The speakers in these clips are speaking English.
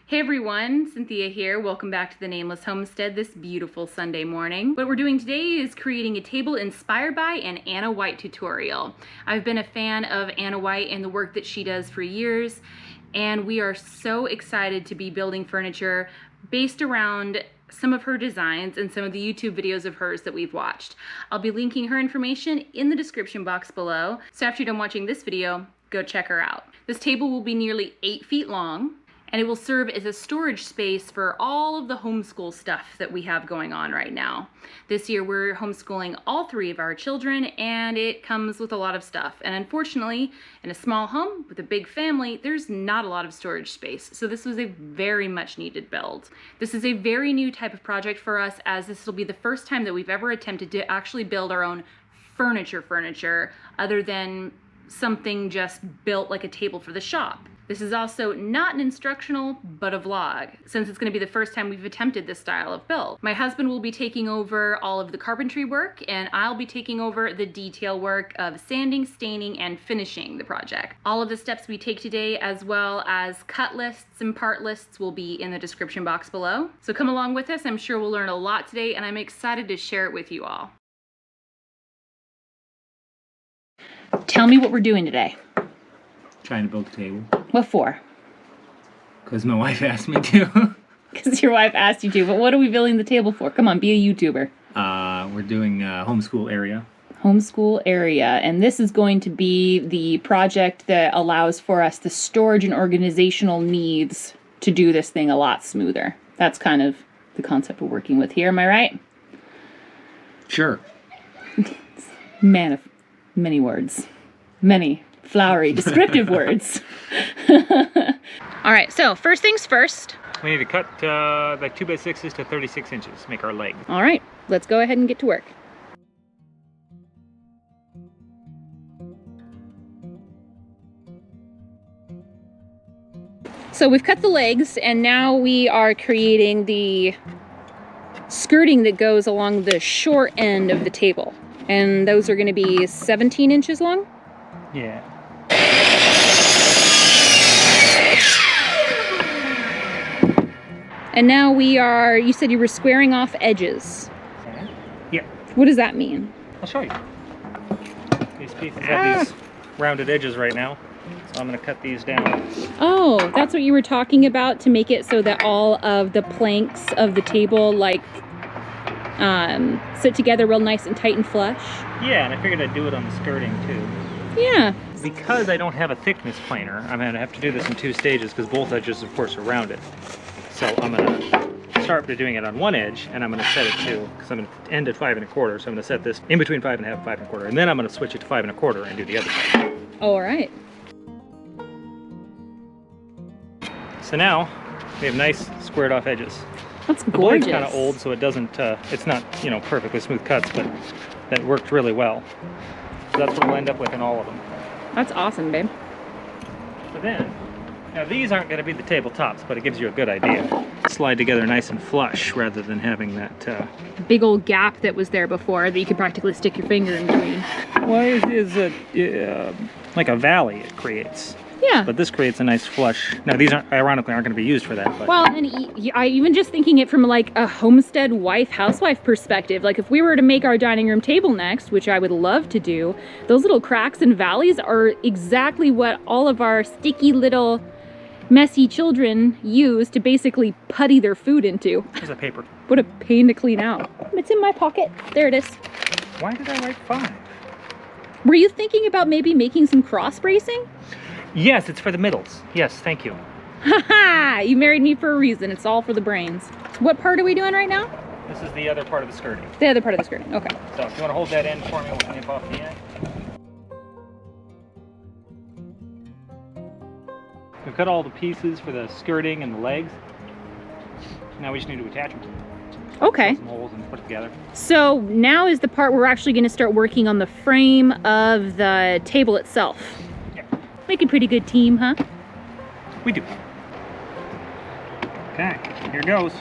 Hey everyone, Cynthia here. Welcome back to the Nameless Homestead this beautiful Sunday morning. What we're doing today is creating a table inspired by an Anna White tutorial. I've been a fan of Anna White and the work that she does for years, and we are so excited to be building furniture based around some of her designs and some of the YouTube videos of hers that we've watched. I'll be linking her information in the description box below, so after you're done watching this video, go check her out. This table will be nearly 8 feet long, and it will serve as a storage space for all of the homeschool stuff that we have going on right now. This year we're homeschooling all 3 of our children, and it comes with a lot of stuff. And unfortunately, in a small home with a big family, there's not a lot of storage space. So this was a very much needed build. This is a very new type of project for us, as this will be the first time that we've ever attempted to actually build our own furniture other than something just built like a table for the shop. This is also not an instructional, but a vlog, since it's going to be the first time we've attempted this style of build. My husband will be taking over all of the carpentry work, and I'll be taking over the detail work of sanding, staining, and finishing the project. All of the steps we take today, as well as cut lists and part lists, will be in the description box below. So come along with us. I'm sure we'll learn a lot today, and I'm excited to share it with you all. Tell me what we're doing today. Trying to build a table. What for? Because my wife asked me to. Because your wife asked you to, but what are we building the table for? Come on, be a YouTuber. We're doing homeschool area. Homeschool area, and this is going to be the project that allows for us the storage and organizational needs to do this thing a lot smoother. That's kind of the concept we're working with here, am I right? Sure. Man of many words. Many flowery, descriptive words. All right, so first things first. We need to cut like 2x6s to 36 inches, make our leg. All right, let's go ahead and get to work. So we've cut the legs, and now we are creating the skirting that goes along the short end of the table. And those are going to be 17 inches long? Yeah. And now we are, you said you were squaring off edges. Yeah. What does that mean? I'll show you. These pieces have these rounded edges right now, so I'm going to cut these down. Oh, that's what you were talking about, to make it so that all of the planks of the table sit together real nice and tight and flush. Yeah, and I figured I'd do it on the skirting too. Yeah. Because I don't have a thickness planer, I'm going to have to do this in 2 stages because both edges, of course, are rounded. So I'm going to start by doing it on one edge, and I'm going to set it to, because I'm going to end at 5 1/4, so I'm going to set this in between 5 1/2 and 5 1/4, and then I'm going to switch it to 5 1/4 and do the other side. All right. So now we have nice squared off edges. That's The gorgeous. blade's kind of old, so it doesn't, it's not, you know, perfectly smooth cuts, but that worked really well. So that's what we'll end up with in all of them. That's awesome, babe. But then, now these aren't going to be the tabletops, but it gives you a good idea. Slide together nice and flush rather than having that... Big old gap that was there before that you could practically stick your finger in between. Well, it's like a valley it creates. Yeah. But this creates a nice flush. Now these ironically aren't going to be used for that. But. Well, and I even just thinking it from like a homestead housewife perspective, like if we were to make our dining room table next, which I would love to do, those little cracks and valleys are exactly what all of our sticky little messy children use to basically putty their food into. Here's a paper. What a pain to clean out. It's in my pocket. There it is. Why did I write 5? Were you thinking about maybe making some cross bracing? Yes, it's for the middles. Yes, thank you. Haha! You married me for a reason. It's all for the brains. What part are we doing right now? This is the other part of the skirting. The other part of the skirting. Okay. So if you want to hold that end for me, we'll nip off the end. We've cut all the pieces for the skirting and the legs. Now we just need to attach them. Okay. Put some holes and put it together. So now is the part where we're actually going to start working on the frame of the table itself. Yeah. Make a pretty good team, huh? We do. Okay, here goes.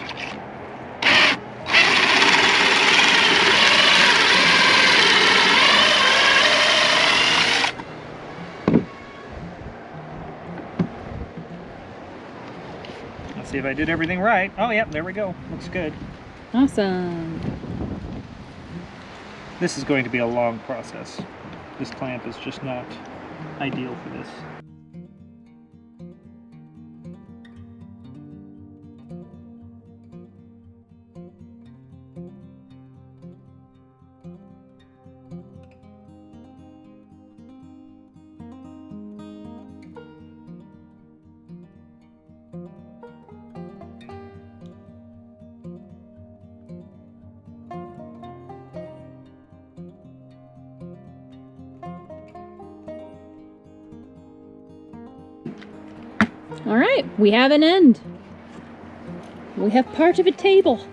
See if I did everything right. Oh, yeah, there we go. Looks good. Awesome. This is going to be a long process. This clamp is just not ideal for this. All right, we have an end. We have part of a table.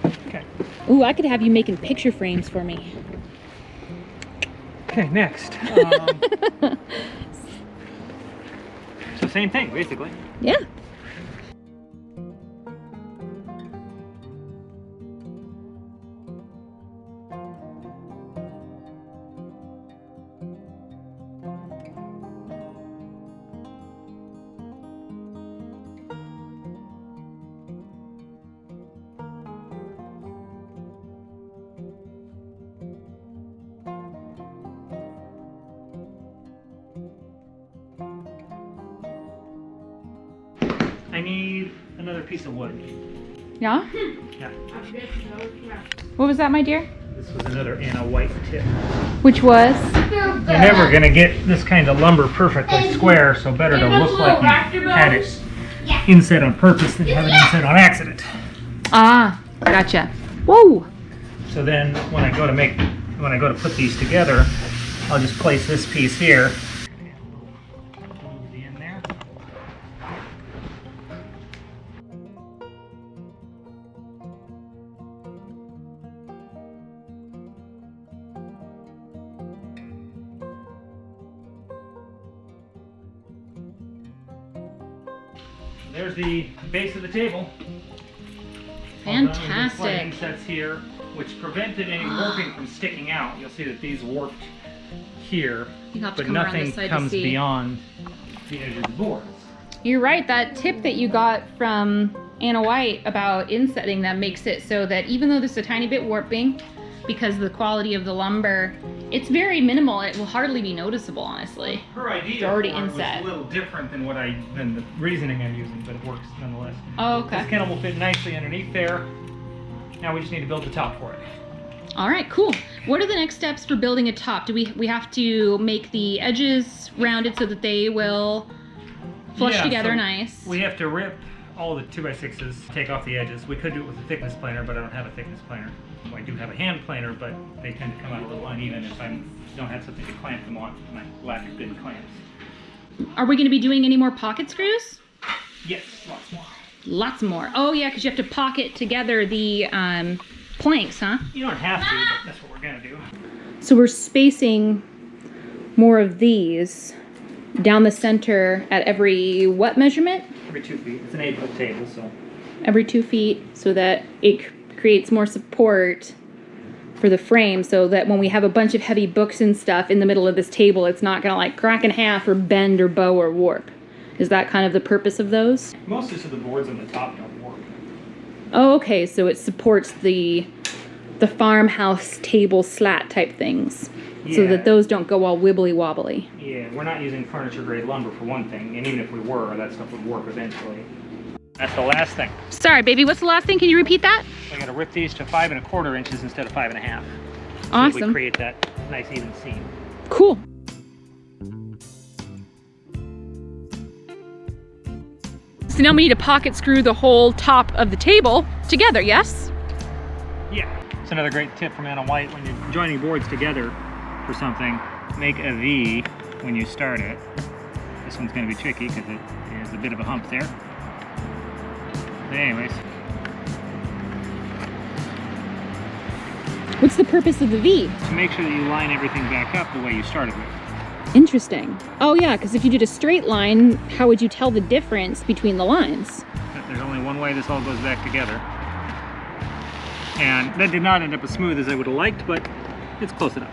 Okay. Ooh, I could have you making picture frames for me. Okay, next. So same thing, basically. Yeah. I need another piece of wood. Yeah? Yeah. What was that, my dear? This was another Anna White tip. Which was? You're never going to get this kind of lumber perfectly square, so better to look like you had it inset on purpose than have it inset on accident. Ah, gotcha. Whoa! So then when I go to put these together, I'll just place this piece here. Move the end there. There's the base of the table. Fantastic. Sliding sets here, which prevented any warping from sticking out. You'll see that these warped here, You have to but come around nothing this side to comes see. beyond the edge of the boards. You're right, that tip that you got from Anna White about insetting them makes it so that even though there's a tiny bit warping, because of the quality of the lumber, it's very minimal. It will hardly be noticeable, honestly. Her idea It's already for it inset. was a little different than than the reasoning I'm using, but it works nonetheless. Oh, This okay. kennel will fit nicely underneath there. Now we just need to build the top for it. All right, cool. What are the next steps for building a top? Do we have to make the edges rounded so that they will flush Yeah, together so nice? We have to rip all the 2x6s, take off the edges. We could do it with a thickness planer, but I don't have a thickness planer. Well, I do have a hand planer, but they tend to come out a little uneven if I don't have something to clamp them on. My lack of good clamps. Are we going to be doing any more pocket screws? Yes, lots more. Lots more. Oh yeah, because you have to pocket together the planks, huh? You don't have to, but that's what we're gonna do. So we're spacing more of these down the center at every what measurement? Every 2 feet. It's an 8-foot table, so. Every 2 feet, so that it creates more support for the frame, so that when we have a bunch of heavy books and stuff in the middle of this table, it's not gonna like crack in half or bend or bow or warp. Is that kind of the purpose of those? Most of the boards on the top don't work. Oh, okay, so it supports the farmhouse table slat type things, so Yeah. that those don't go all wibbly wobbly. Yeah, we're not using furniture grade lumber for one thing, and even if we were, that stuff would warp eventually. That's the last thing. Sorry, baby, what's the last thing? Can you repeat that? We gotta rip these to 5 1/4 inches instead of 5 1/2. So that Awesome. we create that nice even seam. Cool. So now we need to pocket screw the whole top of the table together, yes? Yeah. It's another great tip from Anna White. When you're joining boards together for something, make a V when you start it. This one's gonna be tricky because it is a bit of a hump there. But anyways, What's the purpose of the V? to make sure that you line everything back up the way you started with. Interesting. Oh yeah, because if you did a straight line, how would you tell the difference between the lines? There's only one way this all goes back together. And that did not end up as smooth as I would have liked, but it's close enough.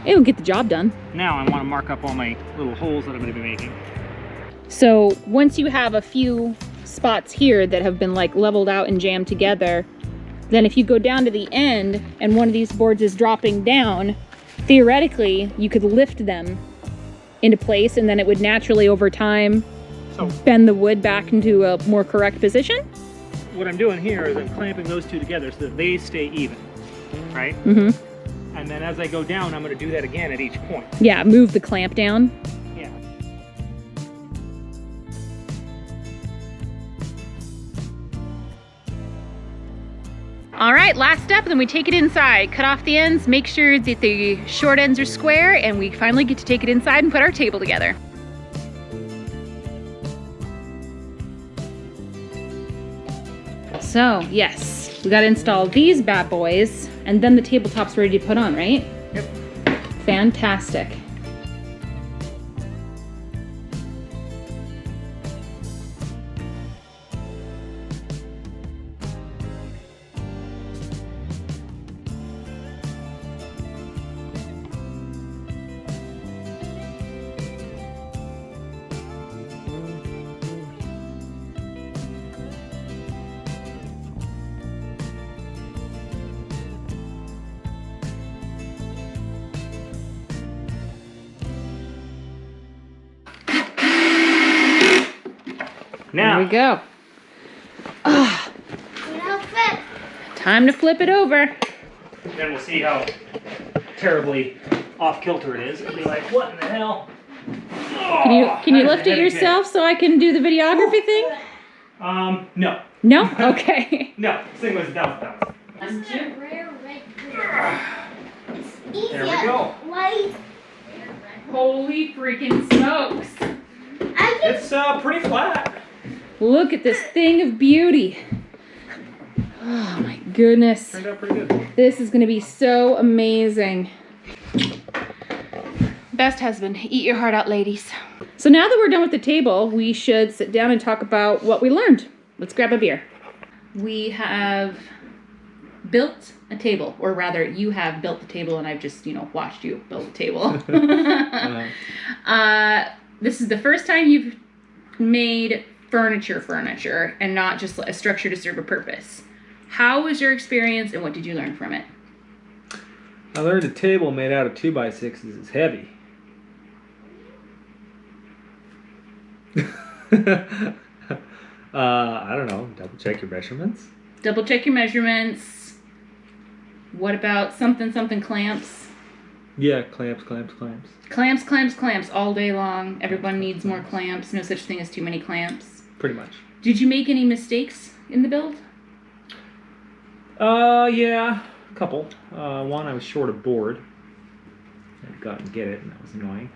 It'll get the job done. Now I want to mark up all my little holes that I'm going to be making. So once you have a few spots here that have been like leveled out and jammed together, then if you go down to the end and one of these boards is dropping down, theoretically you could lift them into place and then it would naturally over time bend the wood back into a more correct position. What I'm doing here is I'm clamping those two together so that they stay even, right? Mm-hmm. And then as I go down, I'm going to do that again at each point. Yeah, move the clamp down. Yeah. All right, last step, then we take it inside. Cut off the ends, make sure that the short ends are square, and we finally get to take it inside and put our table together. So, yes, we gotta install these bad boys, and then the tabletop's ready to put on, right? Yep. Fantastic. Now, There we go. Time to flip it over. then we'll see how terribly off kilter it is. It'll be like, what in the hell? Can you lift it yourself so I can do the videography thing? No. No? Okay. No, this thing was down. There we go. Holy freaking smokes. It's pretty flat. Look at this thing of beauty. Oh my goodness. Turned out pretty good. This is gonna be so amazing. Best husband, eat your heart out, ladies. So now that we're done with the table, we should sit down and talk about what we learned. Let's grab a beer. We have built a table, or rather you have built the table and I've just, watched you build the table. This is the first time you've made furniture and not just a structure to serve a purpose. How was your experience and what did you learn from it? I learned a table made out of 2x6s is heavy. I don't know. Double check your measurements. Double check your measurements. What about something clamps? Yeah, clamps. Clamps all day long. Everyone needs more clamps. No such thing as too many clamps. Pretty much. Did you make any mistakes in the build? Yeah, a couple. One, I was short of board. I got and get it, and that was annoying.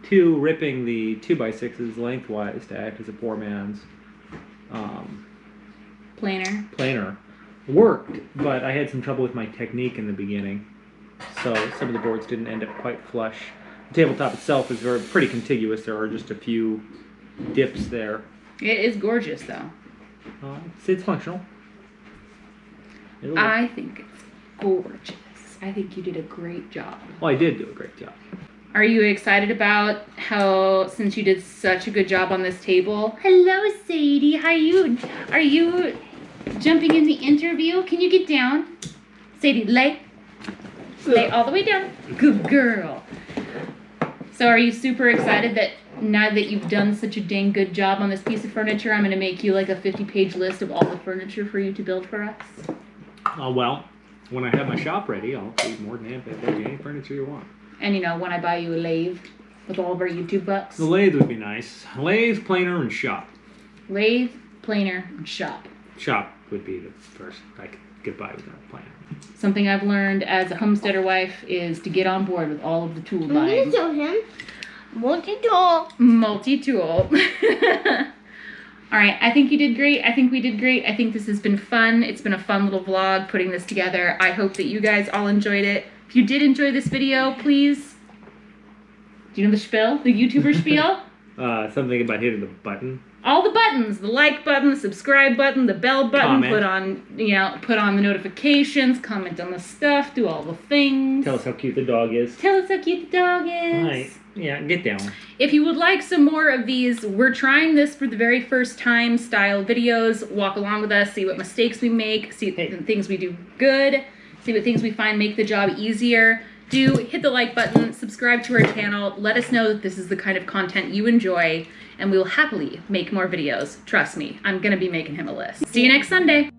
Two, ripping the 2x6s lengthwise to act as a poor man's planer worked, but I had some trouble with my technique in the beginning, so some of the boards didn't end up quite flush. The tabletop itself is pretty contiguous. There are just a few dips there. It is gorgeous, though. It's functional. I think it's gorgeous. I think you did a great job. Well, I did do a great job. Are you excited about how, since you did such a good job on this table? Hello, Sadie. How are you jumping in the interview? Can you get down? Sadie, lay all the way down. Good girl. So are you super excited that now that you've done such a dang good job on this piece of furniture, I'm going to make you like a 50-page list of all the furniture for you to build for us? Well, when I have my shop ready, I'll be more than happy to build you any furniture you want. And when I buy you a lathe with all of our YouTube bucks? The lathe would be nice. Lathe, planer, and shop. Lathe, planer, and shop. Shop would be the first. I could get by without a planer. Something I've learned as a homesteader wife is to get on board with all of the tool buying. Show him. Multi-tool. Multi-tool. All right, I think you did great. I think we did great. I think this has been fun. It's been a fun little vlog putting this together. I hope that you guys all enjoyed it. If you did enjoy this video, please, do you know the spiel? The YouTuber spiel? Something about hitting the button. All the buttons, the like button, the subscribe button, the bell button, Comment. put on the notifications, comment on the stuff, do all the things. Tell us how cute the dog is. Tell us how cute the dog is. Right. Yeah, get down. If you would like some more of these, we're trying this for the very first time style videos. Walk along with us, see what mistakes we make, see the things we do good, see what things we find make the job easier. Do hit the like button, subscribe to our channel, let us know that this is the kind of content you enjoy, and we will happily make more videos. Trust me, I'm gonna be making him a list. See you next Sunday.